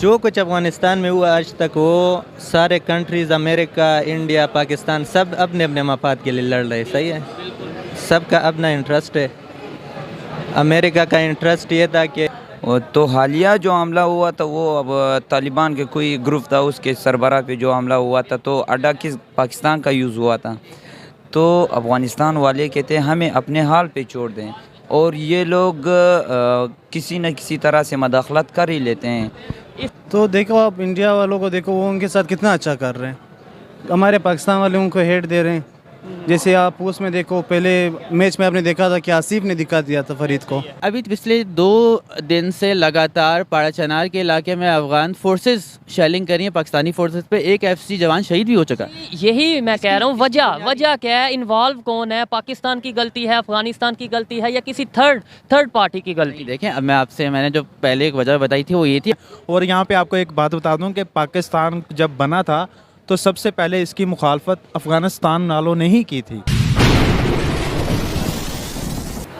جو کچھ افغانستان میں ہوا آج تک وہ سارے کنٹریز امریکہ انڈیا پاکستان سب اپنے اپنے مفاد کے لیے لڑ رہے. صحیح ہے, سب کا اپنا انٹرسٹ ہے. امریکہ کا انٹرسٹ یہ تھا کہ تو حالیہ جو حملہ ہوا تھا وہ اب طالبان کے کوئی گروپ تھا, اس کے سربراہ پہ جو حملہ ہوا تھا تو اڈا کس پاکستان کا یوز ہوا تھا. تو افغانستان والے کہتے ہیں ہمیں اپنے حال پہ چھوڑ دیں, اور یہ لوگ کسی نہ کسی طرح سے مداخلت کر ہی لیتے ہیں. تو دیکھو آپ انڈیا والوں کو دیکھو, وہ ان کے ساتھ کتنا اچھا کر رہے ہیں. ہمارے پاکستان والے ان کو ہیٹ دے رہے ہیں. جیسے آپ اس میں دیکھو, پہلے میچ میں آپ نے دیکھا تھا کہ آصف نے دکھا دیا تھا فرید کو. ابھی پچھلے 2 دن سے لگاتار پاڑا چنار کے علاقے میں افغان فورسز شیلنگ کر رہی ہیں پاکستانی فورسز پہ. ایک FCC جوان شہید بھی ہو چکا. یہی میں کہہ رہا ہوں, وجہ کیا ہے, انوالو کون ہے؟ پاکستان کی غلطی ہے, افغانستان کی غلطی ہے, یا کسی تھرڈ پارٹی کی غلطی؟ دیکھیں اب میں نے جو پہلے ایک وجہ بتائی تھی وہ یہ تھی. اور یہاں پہ آپ کو ایک بات بتا دوں کہ پاکستان جب بنا تھا تو سب سے پہلے اس کی مخالفت افغانستان والوں نے ہی کی تھی.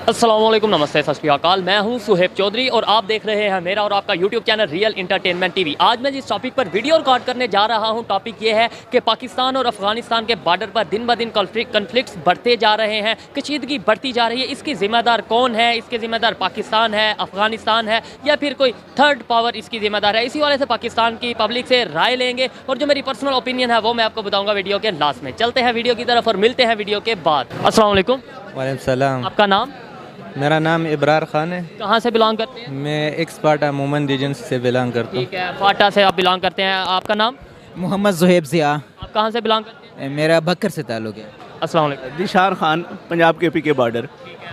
السلام علیکم, نمستے, ست شری اکال. میں ہوں سہیب چودھری اور آپ دیکھ رہے ہیں میرا اور آپ کا YouTube channel real entertainment T V. آج میں جس ٹاپک پر ویڈیو ریکارڈ کرنے جا رہا ہوں, ٹاپک یہ ہے کہ پاکستان اور افغانستان کے بارڈر پر دن بدن کنفلکٹس بڑھتے جا رہے ہیں, کشیدگی بڑھتی جا رہی ہے. اس کی ذمہ دار کون ہے؟ اس کے ذمہ دار پاکستان ہے, افغانستان ہے, یا پھر کوئی تھرڈ پاور اس کی ذمہ دار ہے؟ اسی والے سے پاکستان کی پبلک سے رائے لیں گے, اور جو میری پرسنل اوپینین ہے وہ میں آپ کو بتاؤں گا ویڈیو کے لاسٹ میں. چلتے ہیں ویڈیو کی طرف اور ملتے ہیں ویڈیو کے بعد. السلام علیکم. وعلیکم السلام. آپ کا نام؟ میرا نام ابرار خان ہے. کہاں سے بلانگ کرتے ہیں؟ میں ایکسپارٹا مومن ریجن سے بلانگ کرتا ہوں. ٹھیک ہے, فاٹا سے آپ بلانگ کرتے ہیں. آپ کا نام؟ محمد زہیب ضیاء. آپ کہاں سے بلانگ کرتے ہیں؟ میرا بکر سے تعلق ہے. السلام علیکم. دشار خان, پنجاب کے پی کے بارڈر.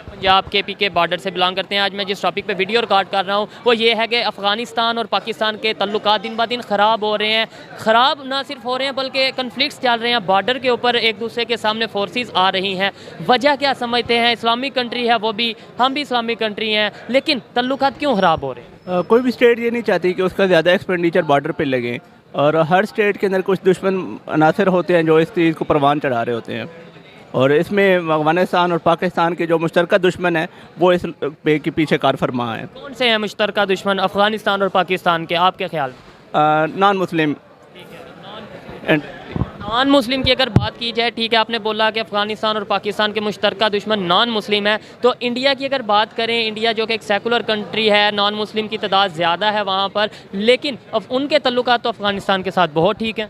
پنجاب کے پی کے بارڈر سے بلانگ کرتے ہیں. آج میں جس ٹاپک پہ ویڈیو ریکارڈ کر رہا ہوں وہ یہ ہے کہ افغانستان اور پاکستان کے تعلقات دن بدن خراب ہو رہے ہیں. خراب نہ صرف ہو رہے ہیں بلکہ کنفلکٹس چل رہے ہیں. بارڈر کے اوپر ایک دوسرے کے سامنے فورسز آ رہی ہیں. وجہ کیا سمجھتے ہیں؟ اسلامی کنٹری ہے وہ بھی, ہم بھی اسلامی کنٹری ہیں, لیکن تعلقات کیوں خراب ہو رہے ہیں؟ کوئی بھی اسٹیٹ یہ نہیں چاہتی کہ اس کا زیادہ ایکسپینڈیچر بارڈر پہ لگے, اور ہر اسٹیٹ کے اندر کچھ دشمن عناصر ہوتے ہیں جو اس چیز کو پروان چڑھا رہے ہوتے ہیں. اور اس میں افغانستان اور پاکستان کے جو مشترکہ دشمن ہیں وہ اس پہ کے پیچھے کار فرما ہیں. کون سے ہیں مشترکہ دشمن افغانستان اور پاکستان کے آپ کے خیال میں؟ نان مسلم. نان مسلم کی اگر بات کی جائے, ٹھیک ہے, آپ نے بولا کہ افغانستان اور پاکستان کے مشترکہ دشمن نان مسلم ہیں, تو انڈیا کی اگر بات کریں, انڈیا جو کہ ایک سیکولر کنٹری ہے, نان مسلم کی تعداد زیادہ ہے وہاں پر, لیکن ان کے تعلقات تو افغانستان کے ساتھ بہت ٹھیک ہیں.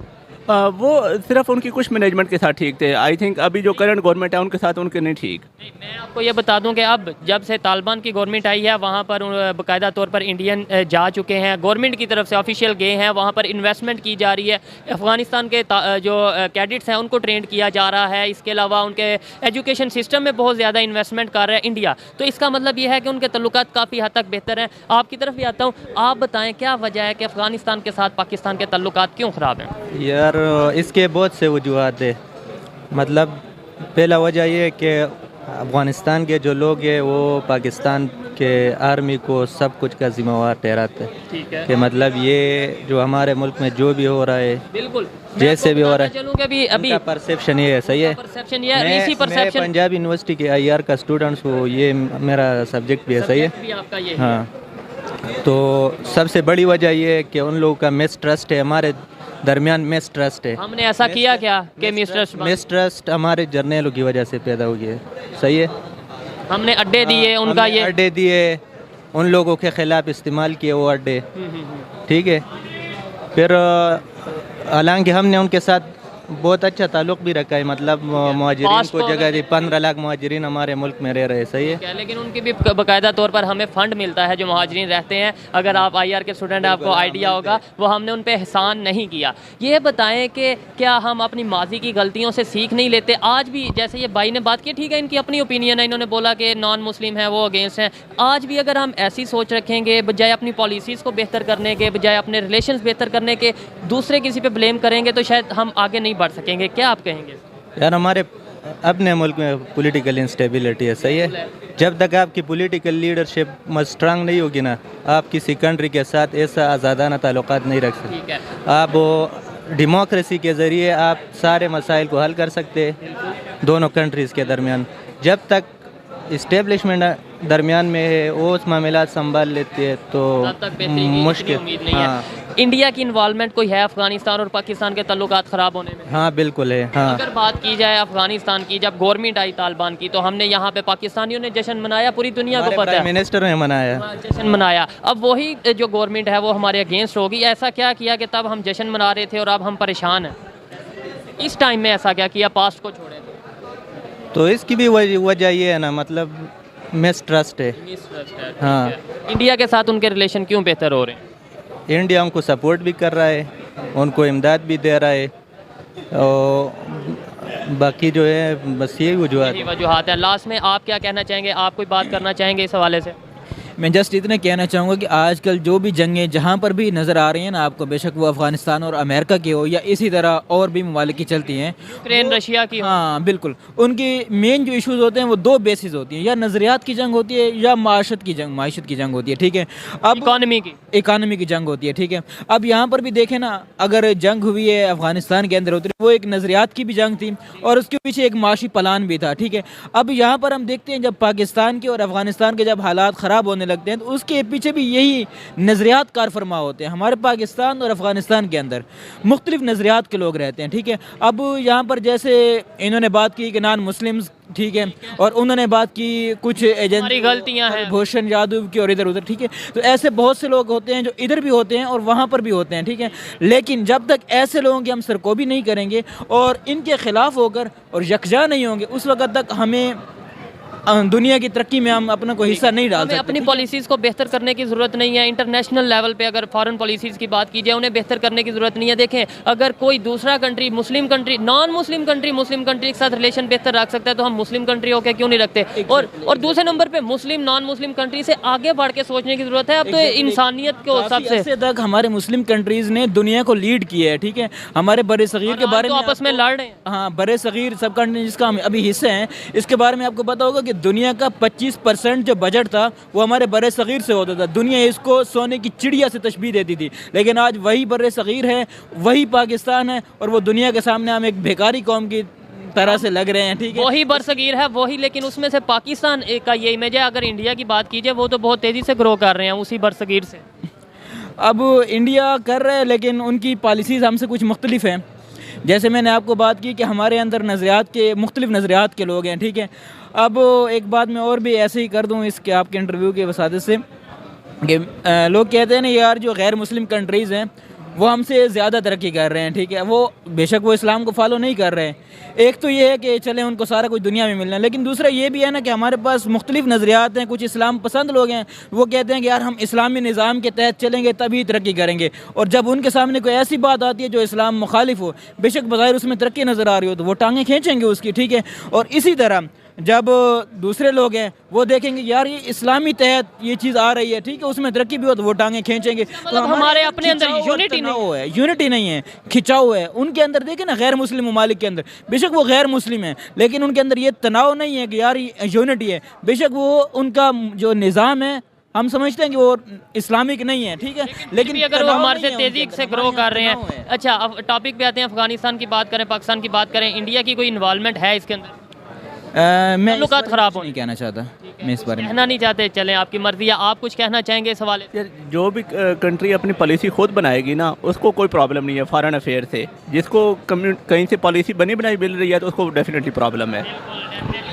وہ صرف ان کی کچھ مینجمنٹ کے ساتھ ٹھیک تھے. آئی تھنک ابھی جو کرنٹ گورنمنٹ ہے ان کے ساتھ ان کے نہیں ٹھیک. میں آپ کو یہ بتا دوں کہ اب جب سے طالبان کی گورنمنٹ آئی ہے وہاں پر باقاعدہ طور پر انڈین جا چکے ہیں, گورنمنٹ کی طرف سے آفیشیل گئے ہیں, وہاں پر انویسٹمنٹ کی جا رہی ہے. افغانستان کے جو کیڈٹس ہیں ان کو ٹرینڈ کیا جا رہا ہے. اس کے علاوہ ان کے ایجوکیشن سسٹم میں بہت زیادہ انویسٹمنٹ کر رہا ہے انڈیا. تو اس کا مطلب یہ ہے کہ ان کے تعلقات کافی حد تک بہتر ہیں. آپ کی طرف بھی آتا ہوں, آپ بتائیں کیا وجہ ہے کہ افغانستان کے ساتھ پاکستان کے تعلقات کیوں خراب ہیں؟ یار اس کے بہت سے وجوہات ہیں. مطلب پہلا وجہ یہ ہے کہ افغانستان کے جو لوگ ہیں وہ پاکستان کے آرمی کو سب کچھ کا ذمہ وار ٹھہراتے ہیں. ٹھیک ہے, کہ مطلب یہ جو ہمارے ملک میں جو بھی ہو رہا ہے, بالکل جیسے بھی ہو رہا ہے, چلوں کہ ابھی پرسیپشن یہ ہے. صحیح ہے, پرسیپشن یہ میں اسی پرسیپشن پنجاب یونیورسٹی کے IR کا اسٹوڈنٹس ہوں, یہ میرا سبجیکٹ بھی ہے. صحیح ہے, آپ کا یہ ہاں. تو سب سے بڑی وجہ یہ ہے کہ ان لوگوں کا مسٹرسٹ ہے, ہمارے درمیان مسٹرسٹ ہے. ہم نے ایسا کیا کیا کہ مسٹرسٹ ہمارے جرنیلوں کی وجہ سے پیدا ہو گیا ہے. صحیح ہے, ہم نے اڈے دیے, ان کا یہ اڈے دیے, ان لوگوں کے خلاف استعمال کیے وہ اڈے. ٹھیک ہے, پھر حالانکہ ہم نے ان کے ساتھ بہت اچھا تعلق بھی رکھا ہے. مطلب مہاجرین کو جگہ دی, 15 لاکھ مہاجرین ہمارے ملک میں رہ رہے. صحیح ہے, لیکن ان کی بھی باقاعدہ طور پر ہمیں فنڈ ملتا ہے جو مہاجرین رہتے ہیں. اگر آپ IR کے اسٹوڈنٹ ہیں آپ کو آئیڈیا ہوگا, وہ ہم نے ان پہ احسان نہیں کیا. یہ بتائیں کہ کیا ہم اپنی ماضی کی غلطیوں سے سیکھ نہیں لیتے؟ آج بھی جیسے یہ بھائی نے بات کی, ٹھیک ہے, ان کی اپنی اوپینین ہے, انہوں نے بولا کہ نان مسلم ہیں وہ اگینسٹ ہیں. آج بھی اگر ہم ایسی سوچ رکھیں گے, بجائے اپنی پالیسیز کو بہتر کرنے کے, بجائے اپنے ریلیشنز بہتر کرنے کے, دوسرے کسی پہ بلیم کریں گے تو شاید ہم آگے نہیں بڑھ سکیں گے. کیا آپ کہیں گے؟ یار ہمارے اپنے ملک میں پولیٹیکل انسٹیبلٹی ہے. صحیح ہے, جب تک آپ کی پولیٹیکل لیڈرشپ اسٹرانگ نہیں ہوگی نا, آپ کسی کنٹری کے ساتھ ایسا آزادانہ تعلقات نہیں رکھ سکتے. آپ ڈیموکریسی کے ذریعے آپ سارے مسائل کو حل کر سکتے دونوں کنٹریز کے درمیان. جب تک اسٹیبلشمنٹ درمیان میں ہے, وہ اس معاملات سنبھال لیتی ہے تو مشکل. ہاں, इंडिया की इन्वॉल्वमेंट कोई है अफगानिस्तान और पाकिस्तान के ताल्लुकात ख़राब होने में? हाँ बिल्कुल है। हाँ अगर बात की जाए अफगानिस्तान की, जब गवर्नमेंट आई तालिबान की तो हमने यहाँ पे पाकिस्तानियों ने जश्न मनाया, पूरी दुनिया को पता प्राइम है मिनिस्टर ने मनाया। हाँ, जश्न मनाया। अब वही जो गवर्नमेंट है वो हमारे अगेंस्ट होगी। ऐसा क्या किया कि तब हम जश्न मना रहे थे और अब हम परेशान हैं? इस टाइम में ऐसा क्या किया, पास्ट को छोड़े तो इसकी भी वजह ये है ना, मतलब मिसट्रस्ट है। हाँ, इंडिया के साथ उनके रिलेशन क्यों बेहतर हो रहे हैं? इंडिया उनको सपोर्ट भी कर रहा है, उनको इमदाद भी दे रहा है, और बाकी जो है बस यही वजूहत यही वजूहत है। लास्ट में आप क्या कहना चाहेंगे, आप कोई बात करना चाहेंगे इस हवाले से? मैं जस्ट इतने कहना चाहूँगा कि आजकल जो भी जंगें जहाँ पर भी नज़र आ रही हैं ना आपको, बेशक वो अफ़गानिस्तान और अमेरिका की हो या इसी तरह और भी ममालिक की चलती हैं, यूक्रेन रशिया की हो। हाँ बिल्कुल, उनकी मेन जो इश्यूज़ होते हैं वो दो बेसिस होती हैं, या नज़रियात की जंग होती है या माशत की जंग होती है, ठीक है। अब इकानमी की जंग होती है, ठीक है। अब यहाँ पर भी देखें ना, अगर जंग हुई है अफ़गानिस्तान के अंदर होती है, वो एक नज़रियात की भी जंग थी और उसके पीछे एक माशी प्लान भी था, ठीक है। अब यहाँ पर हम देखते हैं जब पाकिस्तान के और अफ़गानिस्तान के जब हालात ख़राब होने लगते हैं तो उसके पीछे भी यही नज़रियात कार फरमा होते हैं। हमारे पाकिस्तान और अफ़गानिस्तान के अंदर मुख्तलिफ नज़रियात के लोग रहते हैं, ठीक है। अब यहाँ पर जैसे इन्होंने बात की कि नॉन मुस्लिम्स, ठीक है, और उन्होंने बात की कुछ एजेंट गलतियां हैं, भूषण यादव की और इधर उधर, ठीक है। तो ऐसे बहुत से लोग होते हैं जो इधर भी होते हैं और वहाँ पर भी होते हैं, ठीक है। लेकिन जब तक ऐसे लोगों की हम सरकोबी नहीं करेंगे और इनके ख़िलाफ़ होकर और यकजा नहीं होंगे, उस वक्त तक हमें दुनिया की तरक्की में हम अपना कोई हिस्सा नहीं डाल सकते। अपनी पॉलिसीज़ को बेहतर करने की ज़रूरत नहीं है। इंटरनेशनल लेवल पे अगर फॉरेन पॉलिसीज़ की बात की जाए, उन्हें बेहतर करने की ज़रूरत नहीं है। देखें, अगर कोई दूसरा country, Muslim country, non Muslim country के साथ रिलेशन बेहतर रख सकता है तो हम मुस्लिम कंट्री होकर क्यों नहीं रखते? और दूसरे नंबर पे मुस्लिम नॉन मुस्लिम कंट्री से आगे बढ़ के सोचने की ज़रूरत है। अब तो इंसानियत को सबसे तक हमारे मुस्लिम कंट्रीज़ ने दुनिया को लीड किया है, ठीक है। हमारे बड़े सगीर के बारे में आपस में लड़ रहे हैं। हाँ, बड़े सगीर सब कंट्री जिसका हम अभी हिस्से हैं, इसके बारे में आपको पता होगा कि दुनिया का 25% जो बजट था वो हमारे बड़े सगीर से होता था। दुनिया इसको सोने की चिड़िया से तशबीह देती थी, लेकिन आज वही बड़े सगीर है, वही पाकिस्तान है और वो दुनिया के सामने हम एक बेकारी कौम की तरह से लग रहे हैं, ठीक है। वही बरसगीर है वही, लेकिन उसमें से पाकिस्तान का ये इमेज है। अगर इंडिया की बात कीजिए, वो तो बहुत तेज़ी से ग्रो कर रहे हैं उसी बरसगीर से। अब इंडिया कर रहे हैं लेकिन उनकी पॉलिसीज़ हमसे कुछ मुख्तलिफ हैं। जैसे मैंने आपको बात की कि हमारे अंदर मुख्तलिफ नज़रियात के लोग हैं, ठीक है। अब एक बात मैं और भी ऐसे ही कर दूं इसके आपके इंटरव्यू के वसादत से कि लोग कहते हैं ना यार, जो गैर मुस्लिम कंट्रीज़ हैं वो हमसे ज़्यादा तरक्की कर रहे हैं, ठीक है। वो बेशक वो इस्लाम को फॉलो नहीं कर रहे हैं। एक तो ये है कि चले उनको सारा कुछ दुनिया में मिलना है, लेकिन दूसरा ये भी है ना कि हमारे पास मुख्तलिफ नज़रियात हैं। कुछ इस्लाम पसंद लोग हैं, वो कहते हैं कि यार हम इस्लामी निज़ाम के तहत चलेंगे तभी तरक्की करेंगे, और जब उनके सामने कोई ऐसी बात आती है जो इस्लाम मुखालिफ हो, बेशक बज़ाहिर उसमें तरक्की नज़र आ रही हो, तो वो टांगें खींचेंगे उसकी, ठीक है। और इसी तरह जब दूसरे लोग हैं वो देखेंगे यार ये इस्लामी तहत ये चीज़ आ रही है, ठीक है, उसमें तरक्की भी हो तो वो टांगें खींचेंगे। मतलब हमारे अपने अंदर यूनिटी नहीं है, खिंचाव है। उनके अंदर देखें ना, गैर मुस्लिम ममालिक के अंदर बेशक वो गैर मुस्लिम है, लेकिन उनके अंदर ये तनाव नहीं है कि यार यूनिटी है। बेशक वो उनका जो निज़ाम है हम समझते हैं कि वो इस्लामिक नहीं है, ठीक है, लेकिन अगर वो हमारे से तेज़ी से ग्रो कर रहे हैं। अच्छा, अब टॉपिक पे आते हैं। अफगानिस्तान की बात करें, पाकिस्तान की बात करें, इंडिया की कोई इन्वॉल्वमेंट है इसके अंदर? मैं ताल्लुकात खराब नहीं कहना चाहता, मैं इस बारे में कहना नहीं चाहते। चलें, आपकी मर्जी है, आप कुछ कहना चाहेंगे इस हवाले से? जो भी कंट्री अपनी पॉलिसी खुद बनाएगी ना, उसको कोई प्रॉब्लम नहीं है फॉरेन अफेयर से। जिसको कहीं से पॉलिसी बनी बनाई मिल रही है तो उसको डेफिनेटली प्रॉब्लम है।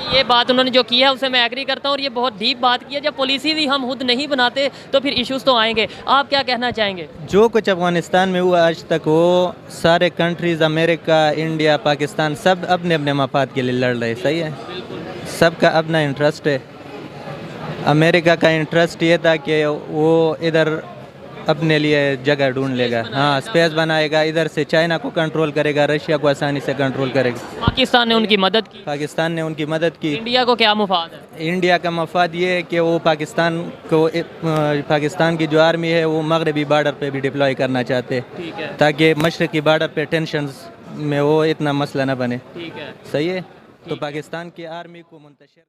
ये बात उन्होंने जो की है उससे मैं एग्री करता हूँ, और ये बहुत डीप बात की है। जब पॉलिसी भी हम खुद नहीं बनाते तो फिर इश्यूज तो आएंगे। आप क्या कहना चाहेंगे? जो कुछ अफगानिस्तान में हुआ आज तक, वो सारे कंट्रीज़, अमेरिका, इंडिया, पाकिस्तान, सब अपने अपने मफाद के लिए लड़ रहे। सही है, सबका अपना इंटरेस्ट है। अमेरिका का इंटरेस्ट ये था कि वो इधर अपने लिए जगह ढूंढ लेगा, हाँ, स्पेस बनाएगा, इधर से चाइना को कंट्रोल करेगा, रशिया को आसानी से कंट्रोल करेगा। पाकिस्तान ने उनकी मदद की, पाकिस्तान ने उनकी मदद की। इंडिया को क्या मुफाद है? इंडिया का मफाद ये है कि वो पाकिस्तान की जो आर्मी है वो मगरबी बॉर्डर पे भी डिप्लॉय करना चाहते हैं, ठीक है, ताकि मशरकी बॉर्डर पे टेंशन्स में वो इतना मसला ना बने। ठीक है, सही है। तो पाकिस्तान की आर्मी को मुंतशिर